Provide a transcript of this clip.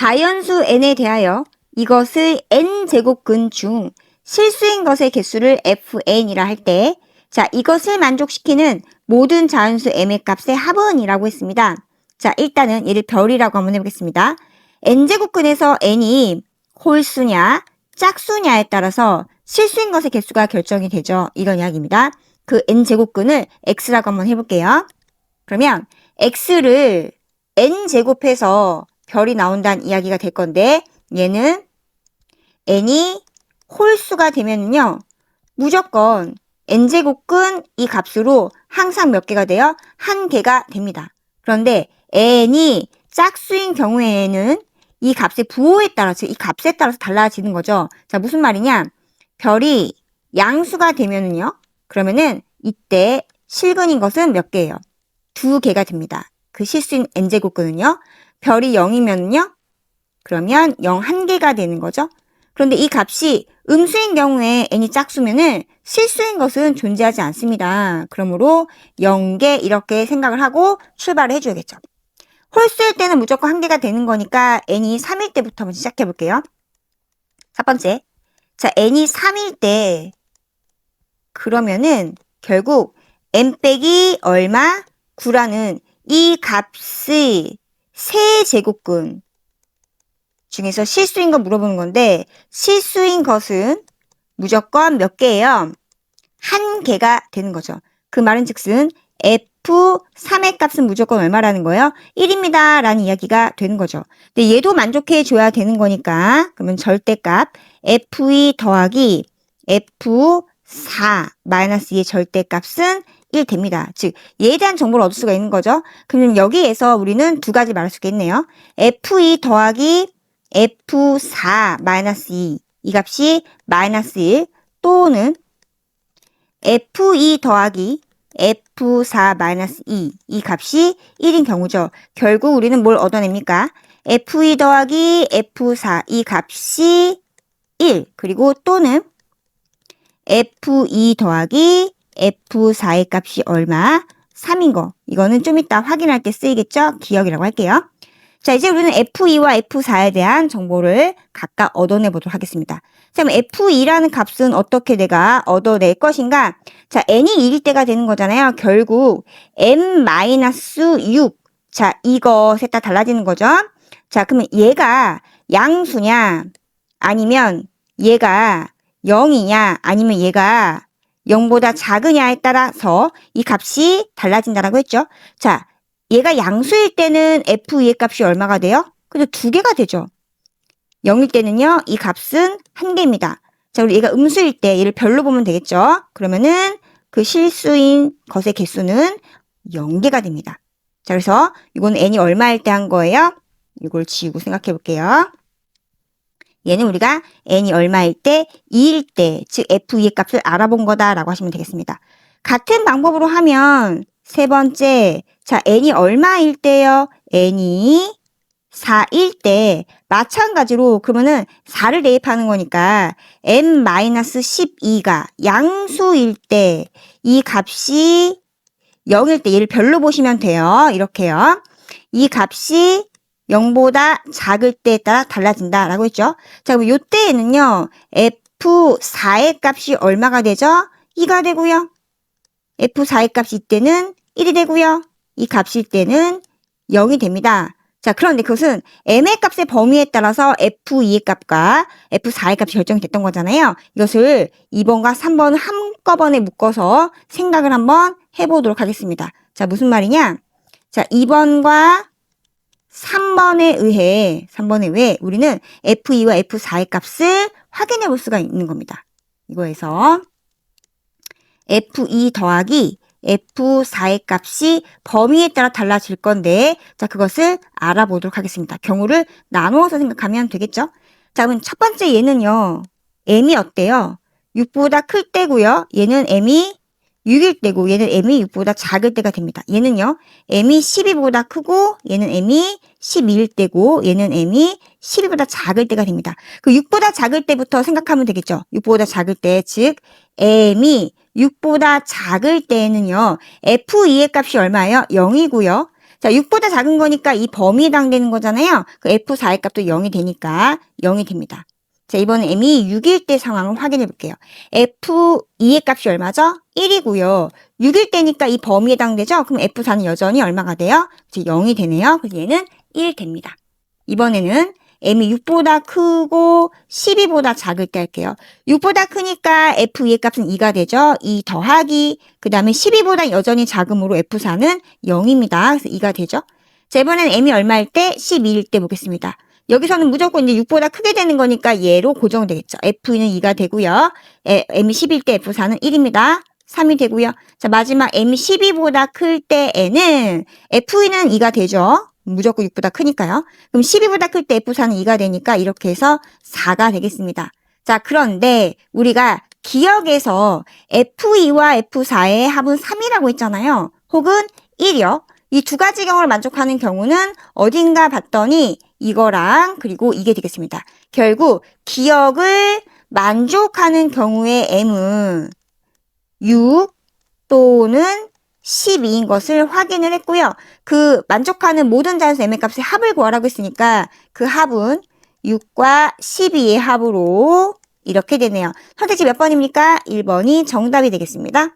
자연수 n에 대하여 이것의 n제곱근 중 실수인 것의 개수를 fn이라 할 때, 자, 이것을 만족시키는 모든 자연수 m의 값의 합은 이라고 했습니다. 자, 일단은 얘를 별이라고 한번 해보겠습니다. n제곱근에서 n이 홀수냐 짝수냐에 따라서 실수인 것의 개수가 결정이 되죠. 이런 이야기입니다. 그 n제곱근을 x라고 한번 해볼게요. 그러면 x를 n제곱해서 별이 나온다는 이야기가 될 건데, 얘는 n이 홀수가 되면요 무조건 n제곱근 이 값으로 항상 몇 개가 돼요? 한 개가 됩니다. 그런데 n이 짝수인 경우에는 이 값의 부호에 따라서, 이 값에 따라서 달라지는 거죠. 자, 무슨 말이냐? 별이 양수가 되면은요, 그러면은 이때 실근인 것은 몇 개예요? 2개가 됩니다. 그 실수인 n제곱근은요, 별이 0이면요, 그러면 0 1개가 되는 거죠. 그런데 이 값이 음수인 경우에 n이 짝수면은 실수인 것은 존재하지 않습니다. 그러므로 0개 이렇게 생각을 하고 출발을 해줘야겠죠. 홀수일 때는 무조건 1개가 되는 거니까 n이 3일 때부터 한번 시작해 볼게요. 첫 번째. 자, n이 3일 때 그러면은 결국 n 빼기 얼마? 9라는 이 값의 세제곱근 중에서 실수인 거 물어보는 건데, 실수인 것은 무조건 몇 개예요? 1개가 되는 거죠. 그 말은 즉슨 f3의 값은 무조건 얼마라는 거예요? 1입니다 라는 이야기가 되는 거죠. 근데 얘도 만족해 줘야 되는 거니까, 그러면 절대값 f2 더하기 f4 마이너스 2의 절대값은 1 됩니다. 즉 얘에 대한 정보를 얻을 수가 있는 거죠. 그러면 여기에서 우리는 두 가지 말할 수가 있네요. f2 더하기 f4 마이너스 2, 이 값이 마이너스 1 또는 f2 더하기 f4 마이너스 2, 이 값이 1인 경우죠. 결국 우리는 뭘 얻어냅니까? f2 더하기 f4, 이 값이 1, 그리고 또는 f2 더하기 f4의 값이 얼마? 3인 거. 이거는 좀 이따 확인할 때 쓰이겠죠? 기억이라고 할게요. 자, 이제 우리는 f2와 f4에 대한 정보를 각각 얻어내 보도록 하겠습니다. 자, 그럼 f2라는 값은 어떻게 내가 얻어낼 것인가? 자, n이 1일 때가 되는 거잖아요. 결국 n-6. 자, 이거 셋 다 달라지는 거죠. 자, 그러면 얘가 양수냐 아니면 얘가 0이냐 아니면 얘가 0보다 작으냐에 따라서 이 값이 달라진다라고 했죠. 자, 얘가 양수일 때는 f2의 값이 얼마가 돼요? 그래서 2개가 되죠. 0일 때는요, 이 값은 1개입니다. 자, 그리고 얘가 음수일 때 얘를 별로 보면 되겠죠. 그러면은 그 실수인 것의 개수는 0개가 됩니다. 자, 그래서 이건 n이 얼마일 때 한 거예요? 이걸 지우고 생각해 볼게요. 얘는 우리가 n이 얼마일 때? 2일 때, 즉 f2의 값을 알아본 거다라고 하시면 되겠습니다. 같은 방법으로 하면 세 번째, 자, n이 얼마일 때요? n이 4일 때 마찬가지로 그러면은 4를 대입하는 거니까 n-12가 양수일 때 이 값이 0일 때 얘를 별로 보시면 돼요. 이렇게요. 이 값이 0보다 작을 때에 따라 달라진다라고 했죠. 자, 그럼 요때에는요. f4의 값이 얼마가 되죠? 2가 되고요. f4의 값이 이때는 1이 되고요. 이 값일 때는 0이 됩니다. 자, 그런데 그것은 m의 값의 범위에 따라서 f2의 값과 f4의 값이 결정이 됐던 거잖아요. 이것을 2번과 3번을 한꺼번에 묶어서 생각을 한번 해보도록 하겠습니다. 자, 무슨 말이냐? 자, 2번과 3번에 의해 우리는 f2와 f4의 값을 확인해 볼 수가 있는 겁니다. 이거에서 f2 더하기 f4의 값이 범위에 따라 달라질 건데, 자, 그것을 알아보도록 하겠습니다. 경우를 나누어서 생각하면 되겠죠? 자, 그럼 첫 번째 얘는요, m이 어때요? 6보다 클 때고요. 얘는 m이 6일 때고, 얘는 m이 6보다 작을 때가 됩니다. 얘는요, m이 12보다 크고, 얘는 m이 12일 때고, 얘는 m이 12보다 작을 때가 됩니다. 그 6보다 작을 때부터 생각하면 되겠죠? 6보다 작을 때, 즉 m이 6보다 작을 때에는요, f2의 값이 얼마예요? 0이고요. 자, 6보다 작은 거니까 이 범위에 해당되는 거잖아요. 그 F4의 값도 0이 되니까 0이 됩니다. 자, 이번엔 m이 6일 때 상황을 확인해 볼게요. F2의 값이 얼마죠? 1이고요. 6일 때니까 이 범위에 해당되죠? 그럼 F4는 여전히 얼마가 돼요? 이제 0이 되네요. 그래서 얘는 1 됩니다. 이번에는 m이 6보다 크고 12보다 작을 때 할게요. 6보다 크니까 F2의 값은 2가 되죠. 2 더하기 그 다음에 12보다 여전히 작음으로 F4는 0입니다. 그래서 2가 되죠. 자, 이번에는 m이 얼마일 때? 12일 때 보겠습니다. 여기서는 무조건 이제 6보다 크게 되는 거니까 얘로 고정되겠죠. F는 2가 되고요. m이 10일 때 F4는 1입니다. 3이 되고요. 자, 마지막 m이 12보다 클 때에는 F는 2가 되죠. 무조건 6보다 크니까요. 그럼 12보다 클 때 F4는 2가 되니까 이렇게 해서 4가 되겠습니다. 자, 그런데 우리가 기억에서 F2와 F4의 합은 3이라고 했잖아요. 혹은 1이요. 이 두 가지 경우를 만족하는 경우는 어딘가 봤더니 이거랑 그리고 이게 되겠습니다. 결국 기억을 만족하는 경우의 m은 6 또는 12인 것을 확인을 했고요. 그 만족하는 모든 자연수 m의 값의 합을 구하라고 했으니까 그 합은 6과 12의 합으로 이렇게 되네요. 선택지 몇 번입니까? 1번이 정답이 되겠습니다.